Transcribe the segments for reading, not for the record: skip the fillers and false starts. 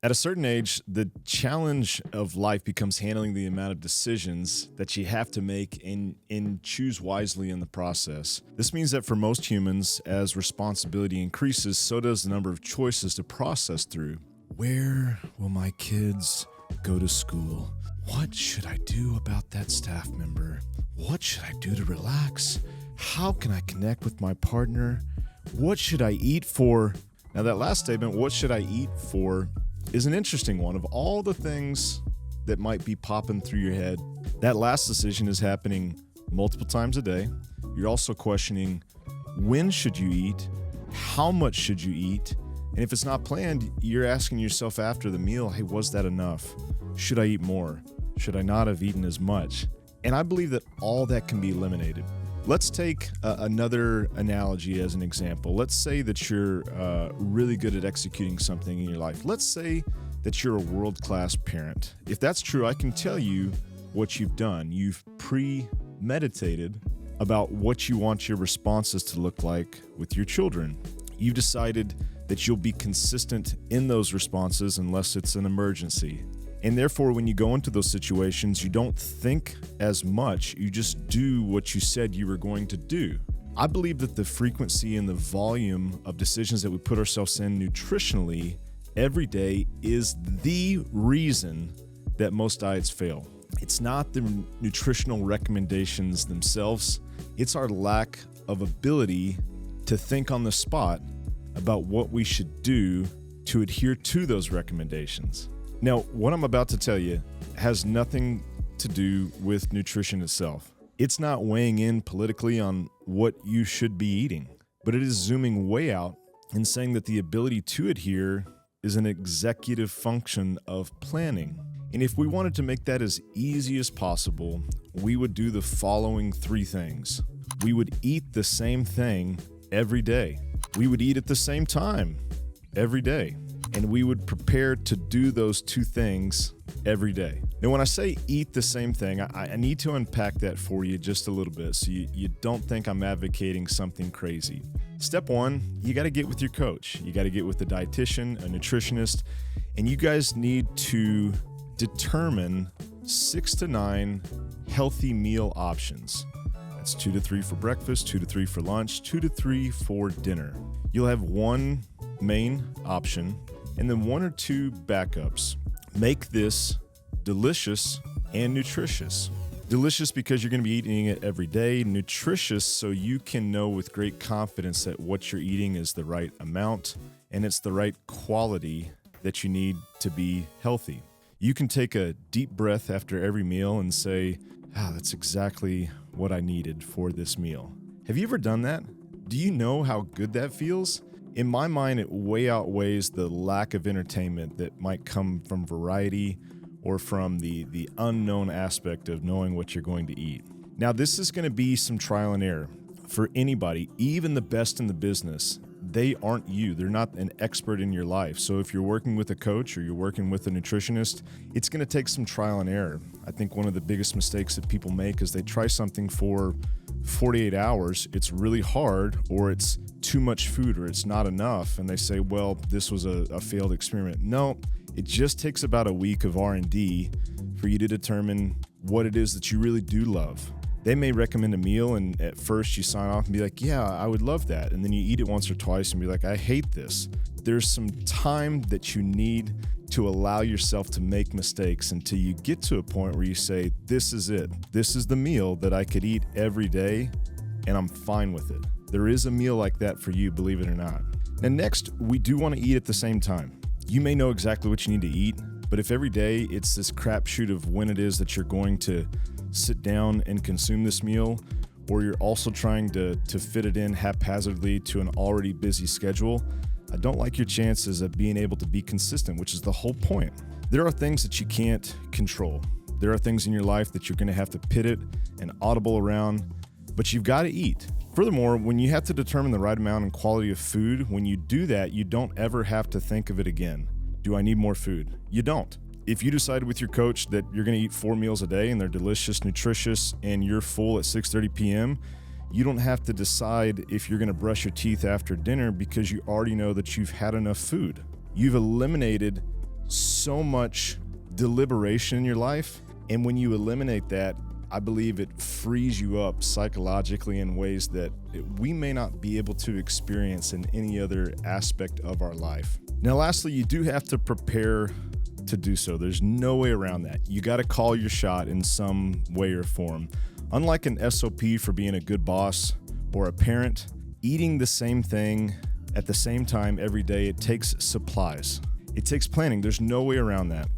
At a certain age, the challenge of life becomes handling the amount of decisions that you have to make and choose wisely in the process. This means that for most humans, as responsibility increases, so does the number of choices to process through. Where will my kids go to school? What should I do about that staff member? What should I do to relax? How can I connect with my partner? What should I eat for? Now that last statement, what should I eat for, is an interesting one. Of all the things that might be popping through your head, that last decision is happening multiple times a day. You're also questioning, when should you eat? How much should you eat? And if it's not planned, you're asking yourself after the meal, hey, was that enough? Should I eat more? Should I not have eaten as much? And I believe that all that can be eliminated. Let's take another analogy as an example. Let's say that you're really good at executing something in your life. Let's say that you're a world-class parent. If that's true, I can tell you what you've done. You've premeditated about what you want your responses to look like with your children. You've decided that you'll be consistent in those responses unless it's an emergency. And therefore, when you go into those situations, you don't think as much, you just do what you said you were going to do. I believe that the frequency and the volume of decisions that we put ourselves in nutritionally every day is the reason that most diets fail. It's not the nutritional recommendations themselves, it's our lack of ability to think on the spot about what we should do to adhere to those recommendations. Now, what I'm about to tell you has nothing to do with nutrition itself. It's not weighing in politically on what you should be eating, but it is zooming way out and saying that the ability to adhere is an executive function of planning. And if we wanted to make that as easy as possible, we would do the following three things. We would eat the same thing every day. We would eat at the same time every day. And we would prepare to do those two things every day. Now, when I say eat the same thing, I need to unpack that for you just a little bit so you don't think I'm advocating something crazy. Step one, you got to get with your coach. You got to get with a dietitian, a nutritionist, and you guys need to determine 6 to 9 healthy meal options. That's 2 to 3 for breakfast, 2 to 3 for lunch, 2 to 3 for dinner. You'll have one main option and then 1 or 2 backups. Make this delicious and nutritious. Delicious because you're going to be eating it every day. Nutritious so you can know with great confidence that what you're eating is the right amount and it's the right quality that you need to be healthy. You can take a deep breath after every meal and say, that's exactly what I needed for this meal. Have you ever done that? Do you know how good that feels? In my mind, it way outweighs the lack of entertainment that might come from variety or from the unknown aspect of knowing what you're going to eat. Now, this is going to be some trial and error for anybody, even the best in the business. They aren't you. They're not an expert in your life. So if you're working with a coach or you're working with a nutritionist, it's going to take some trial and error. I think one of the biggest mistakes that people make is they try something for 48 hours, it's really hard, or it's too much food, or it's not enough, and they say, well, this was a failed experiment. No, it just takes about a week of R&D for you to determine what it is that you really do love. They may recommend a meal, and at first you sign off and be like, yeah, I would love that. And then you eat it once or twice and be like, I hate this. There's some time that you need to allow yourself to make mistakes until you get to a point where you say, this is it. This is the meal that I could eat every day, and I'm fine with it. There is a meal like that for you, believe it or not. Now, next, we do want to eat at the same time. You may know exactly what you need to eat, but if every day it's this crapshoot of when it is that you're going to sit down and consume this meal, or you're also trying to fit it in haphazardly to an already busy schedule, I don't like your chances of being able to be consistent, which is the whole point. There are things that you can't control. There are things in your life that you're going to have to pivot and audible around, but you've got to eat. Furthermore, when you have to determine the right amount and quality of food, when you do that, you don't ever have to think of it again. Do I need more food? You don't. If you decide with your coach that you're going to eat 4 meals a day and they're delicious, nutritious, and you're full at 6:30 p.m., you don't have to decide if you're going to brush your teeth after dinner because you already know that you've had enough food. You've eliminated so much deliberation in your life. And when you eliminate that, I believe it frees you up psychologically in ways that we may not be able to experience in any other aspect of our life. Now, lastly, you do have to prepare to do so. There's no way around that. You got to call your shot in some way or form. Unlike an SOP for being a good boss or a parent, eating the same thing at the same time every day, it takes supplies. It takes planning. There's no way around that.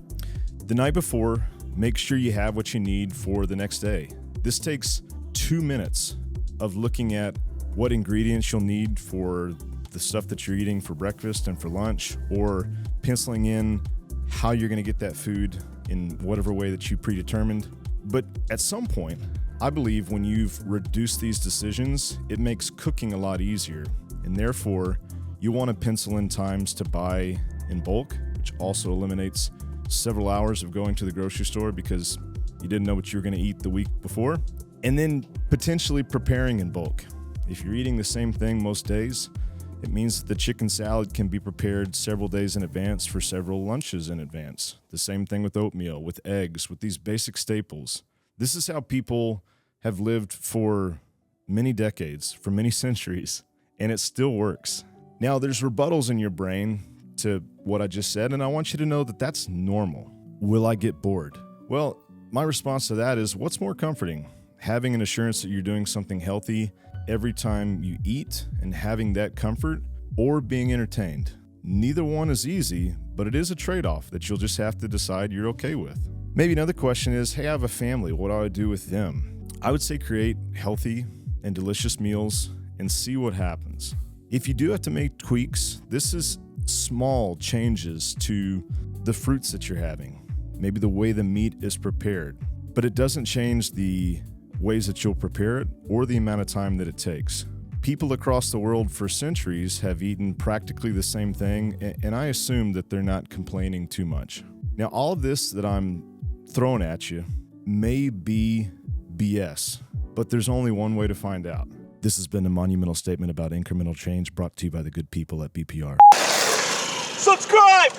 The night before, make sure you have what you need for the next day. This takes 2 minutes of looking at what ingredients you'll need for the stuff that you're eating for breakfast and for lunch, or penciling in how you're going to get that food in whatever way that you predetermined. But at some point, I believe when you've reduced these decisions, it makes cooking a lot easier. And therefore, you want to pencil in times to buy in bulk, which also eliminates several hours of going to the grocery store because you didn't know what you were going to eat the week before. And then potentially preparing in bulk. If you're eating the same thing most days, it means that the chicken salad can be prepared several days in advance for several lunches in advance. The same thing with oatmeal, with eggs, with these basic staples. This is how people have lived for many decades, for many centuries, and it still works. Now, there's rebuttals in your brain to what I just said, and I want you to know that that's normal. Will I get bored? Well, my response to that is, what's more comforting? Having an assurance that you're doing something healthy every time you eat and having that comfort, or being entertained? Neither one is easy, but it is a trade-off that you'll just have to decide you're okay with. Maybe another question is, hey, I have a family. What do I do with them? I would say create healthy and delicious meals and see what happens. If you do have to make tweaks, this is small changes to the fruits that you're having, maybe the way the meat is prepared, but it doesn't change the ways that you'll prepare it or the amount of time that it takes. People across the world for centuries have eaten practically the same thing, and I assume that they're not complaining too much. Now, all of this that I'm throwing at you may be BS, but there's only one way to find out. This has been a monumental statement about incremental change brought to you by the good people at BPR. Subscribe!